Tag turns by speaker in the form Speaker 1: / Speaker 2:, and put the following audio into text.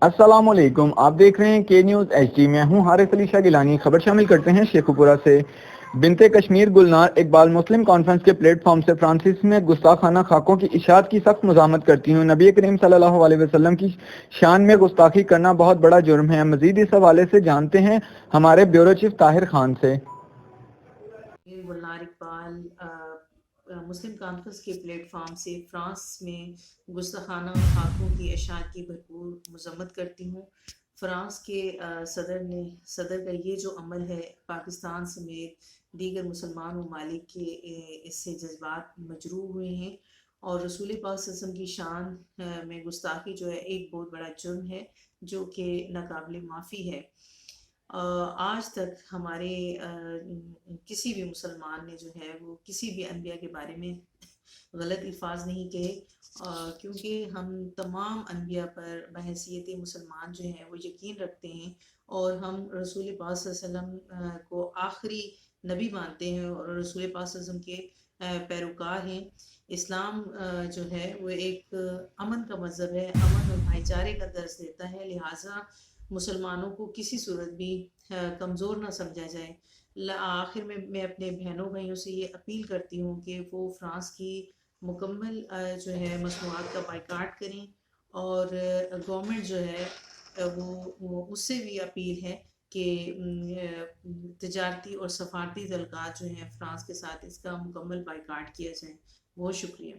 Speaker 1: السلام علیکم، آپ دیکھ رہے ہیں کے نیوز ایچ ڈی۔ میں ہوں حارث علی شاہ گیلانی۔ خبر شامل کرتے ہیں شیخو پورہ سے۔ بنت کشمیر گلنار اقبال مسلم کانفرنس کے پلیٹ فارم سے فرانسیسی میں گستاخانہ خاکوں کی اشاعت کی سخت مذمت کرتی ہوں۔ نبی کریم صلی اللہ علیہ وسلم کی شان میں گستاخی کرنا بہت بڑا جرم ہے۔ مزید اس حوالے سے جانتے ہیں ہمارے بیورو چیف طاہر خان سے۔
Speaker 2: گلنار اقبال مسلم کانفرنس کے پلیٹ فارم سے فرانس میں گستاخانہ خاکوں کی اشاعت کی بھرپور مذمت کرتی ہوں۔ فرانس کے صدر کا یہ جو عمل ہے، پاکستان سمیت دیگر مسلمان ممالک کے اس سے جذبات مجروح ہوئے ہیں، اور رسول پاک صلی اللہ علیہ وسلم کی شان میں گستاخی جو ہے ایک بہت بڑا جرم ہے جو کہ ناقابل معافی ہے۔ آج تک ہمارے کسی بھی مسلمان نے جو ہے وہ کسی بھی انبیاء کے بارے میں غلط الفاظ نہیں کہے، کیونکہ ہم تمام انبیاء پر بحیثیت مسلمان جو ہیں وہ یقین رکھتے ہیں، اور ہم رسول پاک صلی اللہ علیہ وسلم کو آخری نبی مانتے ہیں اور رسول پاک صلی اللہ علیہ وسلم کے پیروکار ہیں۔ اسلام جو ہے وہ ایک امن کا مذہب ہے، امن اور بھائی چارے کا درس دیتا ہے، لہٰذا مسلمانوں کو کسی صورت بھی کمزور نہ سمجھا جائے۔ آخر میں میں اپنے بہنوں بھائیوں سے یہ اپیل کرتی ہوں کہ وہ فرانس کی مکمل جو ہے مصنوعات کا بائیکاٹ کریں، اور گورنمنٹ جو ہے وہ اس سے بھی اپیل ہے کہ تجارتی اور سفارتی تعلقات جو ہیں فرانس کے ساتھ، اس کا مکمل بائیکاٹ کیا جائے۔ بہت شکریہ۔